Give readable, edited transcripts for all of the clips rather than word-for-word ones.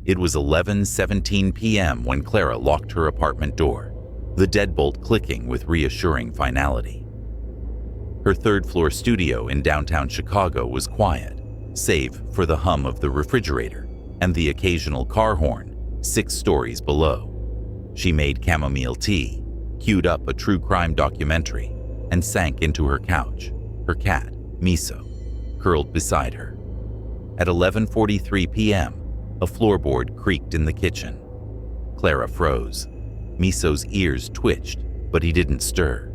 It was 11:17 p.m. when Clara locked her apartment door, the deadbolt clicking with reassuring finality. Her third-floor studio in downtown Chicago was quiet, save for the hum of the refrigerator and the occasional car horn 6 stories below. She made chamomile tea, queued up a true crime documentary, and sank into her couch, her cat, Miso, curled beside her. At 11:43 p.m., a floorboard creaked in the kitchen. Clara froze. Miso's ears twitched, but he didn't stir.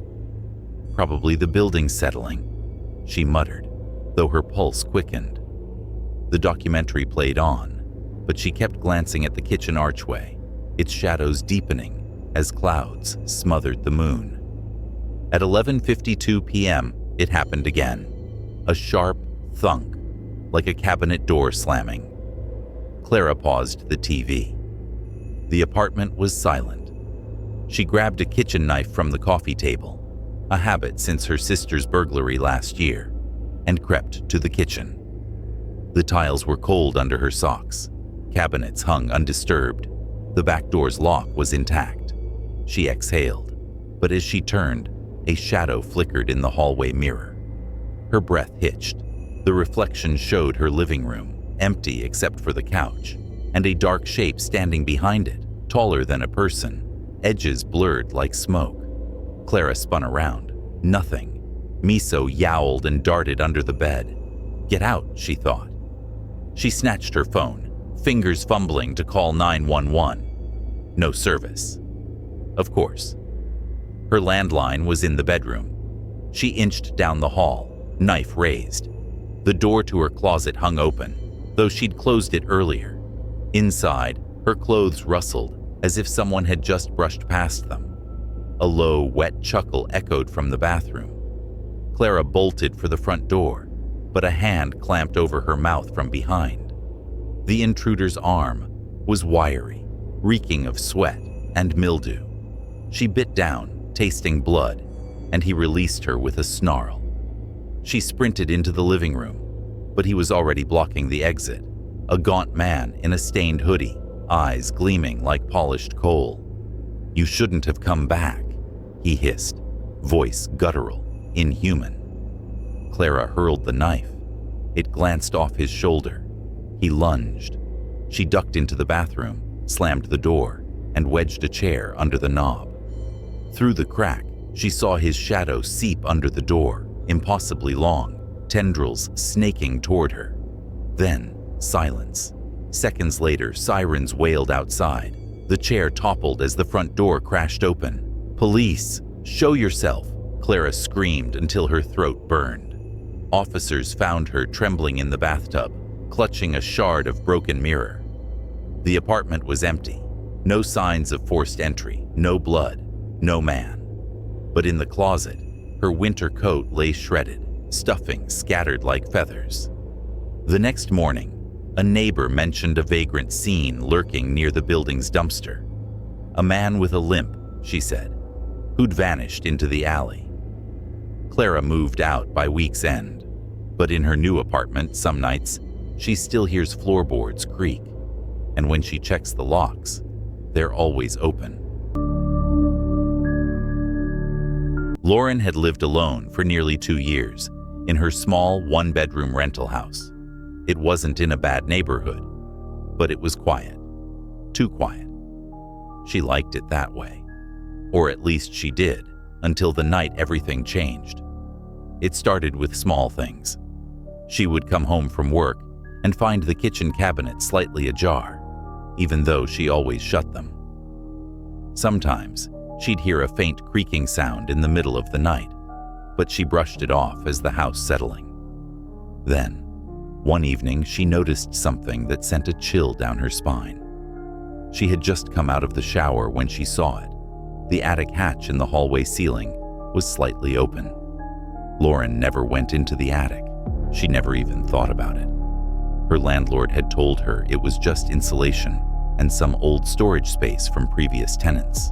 "Probably the building settling," she muttered, though her pulse quickened. The documentary played on, but she kept glancing at the kitchen archway, its shadows deepening as clouds smothered the moon. At 11:52 p.m., it happened again. A sharp thunk, like a cabinet door slamming. Clara paused the TV. The apartment was silent. She grabbed a kitchen knife from the coffee table, a habit since her sister's burglary last year, and crept to the kitchen. The tiles were cold under her socks. Cabinets hung undisturbed. The back door's lock was intact. She exhaled, but as she turned, a shadow flickered in the hallway mirror. Her breath hitched. The reflection showed her living room, empty except for the couch, and a dark shape standing behind it, taller than a person, edges blurred like smoke. Clara spun around. Nothing. Miso yowled and darted under the bed. "Get out," she thought. She snatched her phone, fingers fumbling to call 911. No service. Of course. Her landline was in the bedroom. She inched down the hall, knife raised. The door to her closet hung open, though she'd closed it earlier. Inside, her clothes rustled as if someone had just brushed past them. A low, wet chuckle echoed from the bathroom. Clara bolted for the front door, but a hand clamped over her mouth from behind. The intruder's arm was wiry, reeking of sweat and mildew. She bit down, tasting blood, and he released her with a snarl. She sprinted into the living room, but he was already blocking the exit, a gaunt man in a stained hoodie, eyes gleaming like polished coal. "You shouldn't have come back," he hissed, voice guttural, inhuman. Clara hurled the knife. It glanced off his shoulder. He lunged. She ducked into the bathroom, slammed the door, and wedged a chair under the knob. Through the crack, she saw his shadow seep under the door, impossibly long, tendrils snaking toward her. Then, silence. Seconds later, sirens wailed outside. The chair toppled as the front door crashed open. "Police! Show yourself!" Clara screamed until her throat burned. Officers found her trembling in the bathtub, clutching a shard of broken mirror. The apartment was empty. No signs of forced entry, no blood, no man. But in the closet, her winter coat lay shredded, stuffing scattered like feathers. The next morning, a neighbor mentioned a vagrant scene lurking near the building's dumpster. "A man with a limp," she said, "who'd vanished into the alley." Clara moved out by week's end, but in her new apartment some nights, she still hears floorboards creak, and when she checks the locks, they're always open. Lauren had lived alone for nearly 2 years in her small one-bedroom rental house. It wasn't in a bad neighborhood, but it was quiet. Too quiet. She liked it that way. Or at least she did, until the night everything changed. It started with small things. She would come home from work and find the kitchen cabinet slightly ajar, even though she always shut them. Sometimes, she'd hear a faint creaking sound in the middle of the night, but she brushed it off as the house settling. Then, one evening, she noticed something that sent a chill down her spine. She had just come out of the shower when she saw it. The attic hatch in the hallway ceiling was slightly open. Lauren never went into the attic. She never even thought about it. Her landlord had told her it was just insulation and some old storage space from previous tenants.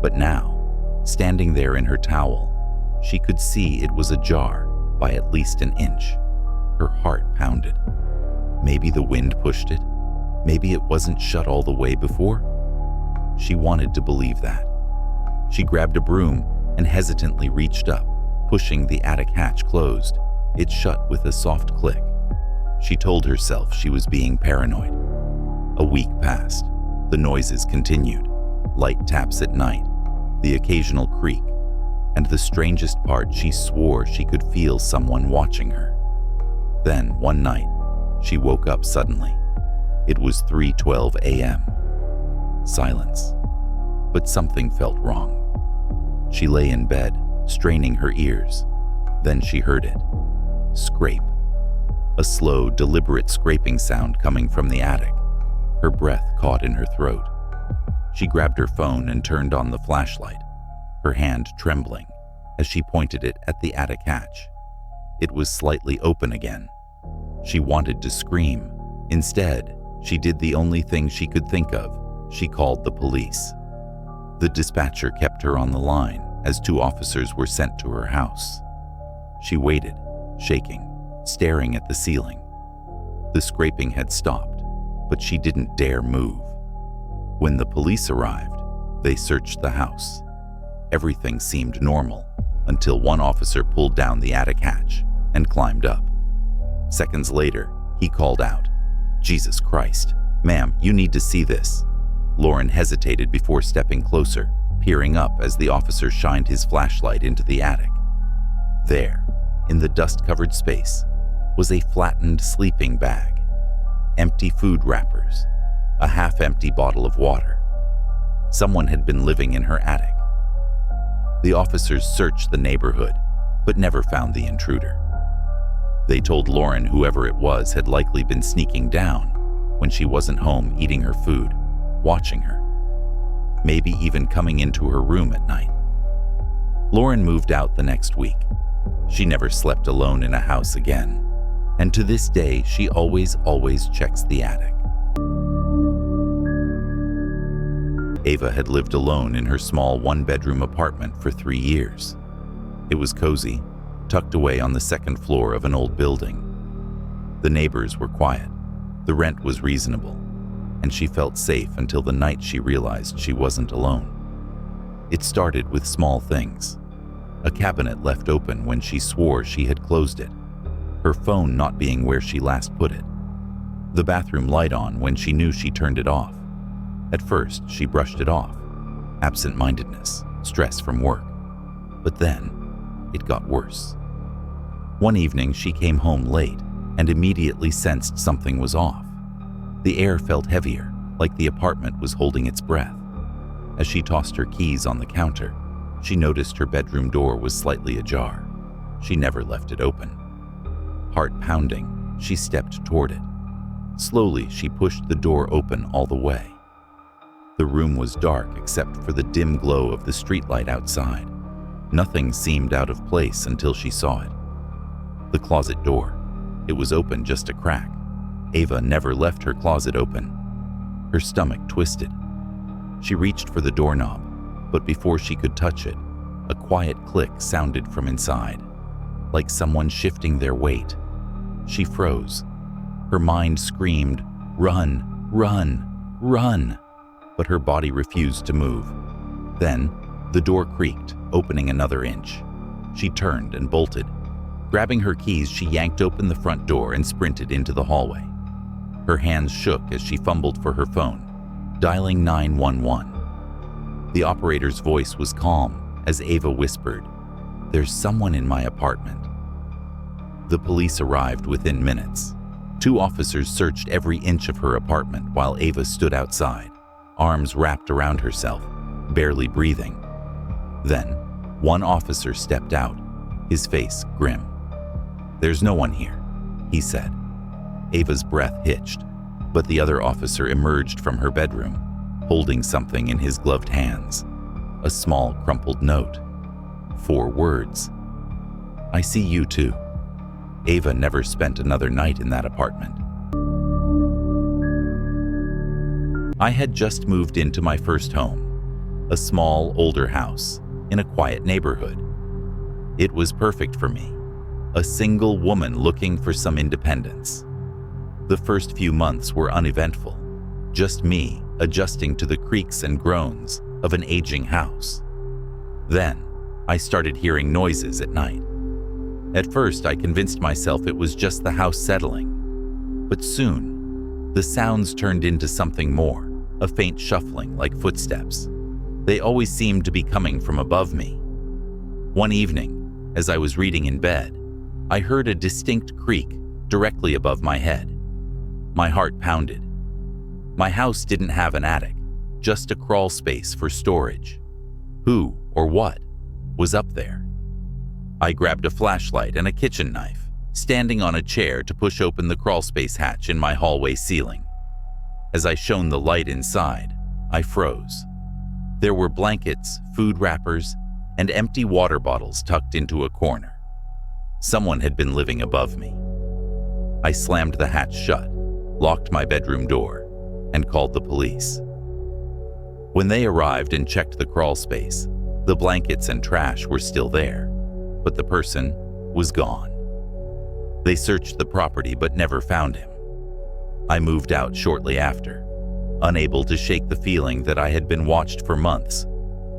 But now, standing there in her towel, she could see it was ajar by at least an inch. Her heart pounded. Maybe the wind pushed it? Maybe it wasn't shut all the way before? She wanted to believe that. She grabbed a broom and hesitantly reached up, pushing the attic hatch closed. It shut with a soft click. She told herself she was being paranoid. A week passed. The noises continued. Light taps at night, the occasional creak, and the strangest part, she swore she could feel someone watching her. Then, one night, she woke up suddenly. It was 3:12 a.m. Silence. But something felt wrong. She lay in bed, straining her ears. Then she heard it. Scrape. A slow, deliberate scraping sound coming from the attic. Her breath caught in her throat. She grabbed her phone and turned on the flashlight, her hand trembling as she pointed it at the attic hatch. It was slightly open again. She wanted to scream. Instead, she did the only thing she could think of. She called the police. The dispatcher kept her on the line as 2 officers were sent to her house. She waited, shaking, staring at the ceiling. The scraping had stopped, but she didn't dare move. When the police arrived, they searched the house. Everything seemed normal until one officer pulled down the attic hatch and climbed up. Seconds later, he called out, "Jesus Christ, ma'am, you need to see this." Lauren hesitated before stepping closer, peering up as the officer shined his flashlight into the attic. There, in the dust-covered space, was a flattened sleeping bag, empty food wrappers, a half-empty bottle of water. Someone had been living in her attic. The officers searched the neighborhood, but never found the intruder. They told Lauren whoever it was had likely been sneaking down when she wasn't home eating her food, watching her, maybe even coming into her room at night. Lauren moved out the next week. She never slept alone in a house again, and to this day she always checks the attic. Ava had lived alone in her small 1-bedroom apartment for 3 years. It was cozy, tucked away on the 2nd floor of an old building. The neighbors were quiet, the rent was reasonable, and she felt safe until the night she realized she wasn't alone. It started with small things. A cabinet left open when she swore she had closed it, her phone not being where she last put it, the bathroom light on when she knew she turned it off. At first, she brushed it off. Absent-mindedness, stress from work. But then, it got worse. One evening, she came home late and immediately sensed something was off. The air felt heavier, like the apartment was holding its breath. As she tossed her keys on the counter, she noticed her bedroom door was slightly ajar. She never left it open. Heart pounding, she stepped toward it. Slowly, she pushed the door open all the way. The room was dark except for the dim glow of the streetlight outside. Nothing seemed out of place until she saw it. The closet door. It was open just a crack. Ava never left her closet open. Her stomach twisted. She reached for the doorknob, but before she could touch it, a quiet click sounded from inside, like someone shifting their weight. She froze. Her mind screamed, "Run, run, run!" But her body refused to move. Then, the door creaked, opening another inch. She turned and bolted. Grabbing her keys, she yanked open the front door and sprinted into the hallway. Her hands shook as she fumbled for her phone, dialing 911. The operator's voice was calm as Ava whispered, "There's someone in my apartment." The police arrived within minutes. 2 officers searched every inch of her apartment while Ava stood outside, arms wrapped around herself, barely breathing. Then, one officer stepped out, his face grim. "There's no one here," he said. Ava's breath hitched, but the other officer emerged from her bedroom, holding something in his gloved hands, a small crumpled note. 4 words. "I see you too." Ava never spent another night in that apartment. I had just moved into my first home, a small, older house in a quiet neighborhood. It was perfect for me, a single woman looking for some independence. The first few months were uneventful. just me adjusting to the creaks and groans of an aging house. Then, I started hearing noises at night. At first, I convinced myself it was just the house settling. But soon, the sounds turned into something more, a faint shuffling like footsteps. They always seemed to be coming from above me. One evening, as I was reading in bed, I heard a distinct creak directly above my head. My heart pounded. My house didn't have an attic, just a crawl space for storage. Who or what was up there? I grabbed a flashlight and a kitchen knife, standing on a chair to push open the crawlspace hatch in my hallway ceiling. As I shone the light inside, I froze. There were blankets, food wrappers, and empty water bottles tucked into a corner. Someone had been living above me. I slammed the hatch shut, locked my bedroom door, and called the police. When they arrived and checked the crawl space, the blankets and trash were still there, but the person was gone. They searched the property but never found him. I moved out shortly after, unable to shake the feeling that I had been watched for months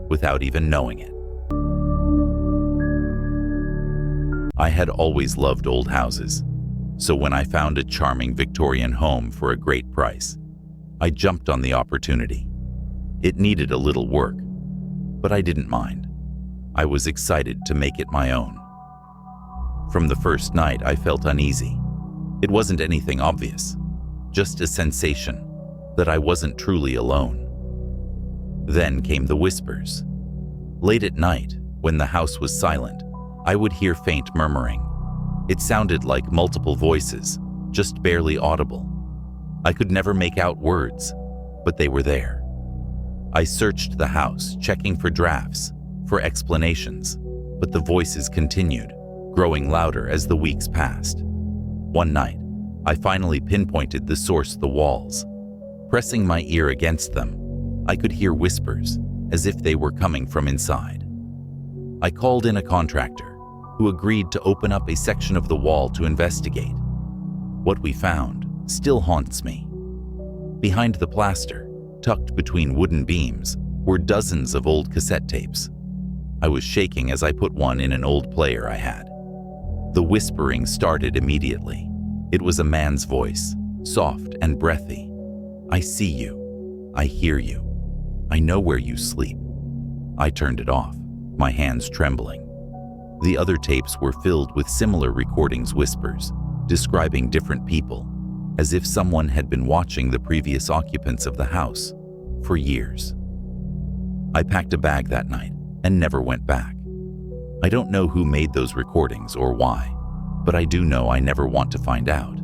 without even knowing it. I had always loved old houses, so when I found a charming Victorian home for a great price, I jumped on the opportunity. It needed a little work, but I didn't mind. I was excited to make it my own. From the first night, I felt uneasy. It wasn't anything obvious, just a sensation that I wasn't truly alone. Then came the whispers. Late at night, when the house was silent, I would hear faint murmuring. It sounded like multiple voices, just barely audible. I could never make out words, but they were there. I searched the house, checking for drafts, for explanations, but the voices continued, growing louder as the weeks passed. One night, I finally pinpointed the source of the walls. Pressing my ear against them, I could hear whispers, as if they were coming from inside. I called in a contractor, who agreed to open up a section of the wall to investigate. What we found still haunts me. Behind the plaster, tucked between wooden beams, were dozens of old cassette tapes. I was shaking as I put one in an old player I had. The whispering started immediately. It was a man's voice, soft and breathy. "I see you. I hear you. I know where you sleep." I turned it off, my hands trembling. The other tapes were filled with similar recordings, whispers, describing different people, as if someone had been watching the previous occupants of the house for years. I packed a bag that night and never went back. I don't know who made those recordings or why, but I do know I never want to find out.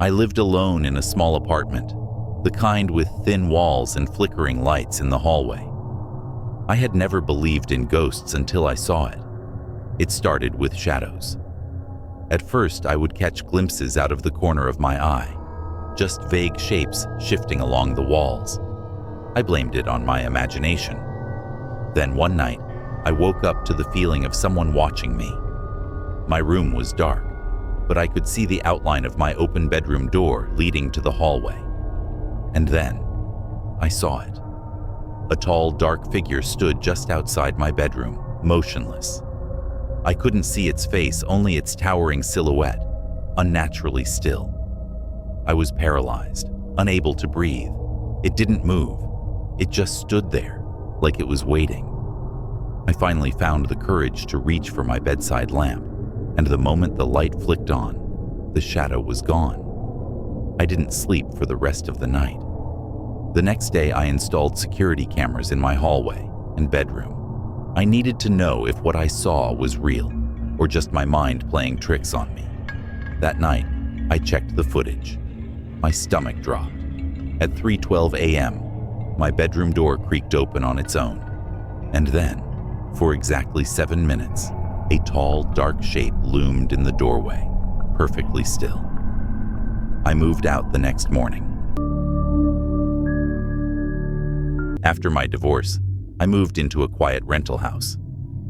I lived alone in a small apartment, the kind with thin walls and flickering lights in the hallway. I had never believed in ghosts until I saw it. It started with shadows. At first, I would catch glimpses out of the corner of my eye, just vague shapes shifting along the walls. I blamed it on my imagination. Then one night, I woke up to the feeling of someone watching me. My room was dark, but I could see the outline of my open bedroom door leading to the hallway. And then, I saw it. A tall, dark figure stood just outside my bedroom, motionless. I couldn't see its face, only its towering silhouette, unnaturally still. I was paralyzed, unable to breathe. It didn't move. It just stood there, like it was waiting. I finally found the courage to reach for my bedside lamp, and the moment the light flicked on, the shadow was gone. I didn't sleep for the rest of the night. The next day, I installed security cameras in my hallway and bedroom. I needed to know if what I saw was real or just my mind playing tricks on me. That night, I checked the footage. My stomach dropped. At 3:12 a.m., my bedroom door creaked open on its own. And then, for exactly 7 minutes, a tall, dark shape loomed in the doorway, perfectly still. I moved out the next morning. After my divorce, I moved into a quiet rental house.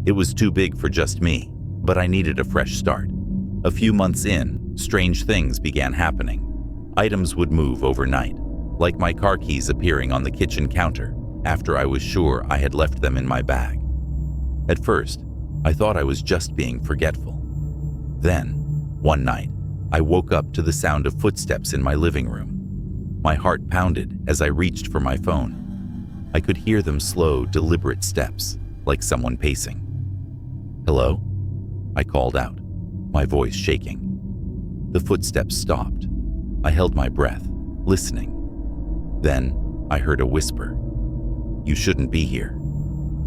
It was too big for just me, but I needed a fresh start. A few months in, strange things began happening. Items would move overnight, like my car keys appearing on the kitchen counter after I was sure I had left them in my bag. At first, I thought I was just being forgetful. Then, one night, I woke up to the sound of footsteps in my living room. My heart pounded as I reached for my phone. I could hear them slow, deliberate steps, like someone pacing. "Hello?" I called out, my voice shaking. The footsteps stopped. I held my breath, listening. Then, I heard a whisper. "You shouldn't be here."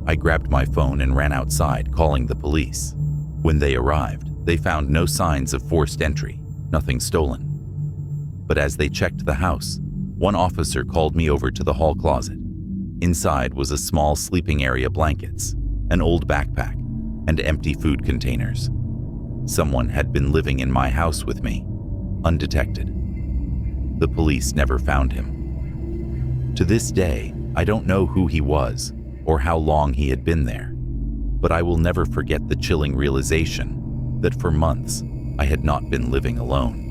I grabbed my phone and ran outside, calling the police. When they arrived, they found no signs of forced entry, nothing stolen. But as they checked the house, one officer called me over to the hall closet. Inside was a small sleeping area, blankets, an old backpack, and empty food containers. Someone had been living in my house with me, undetected. The police never found him. To this day, I don't know who he was or how long he had been there, but I will never forget the chilling realization that for months I had not been living alone.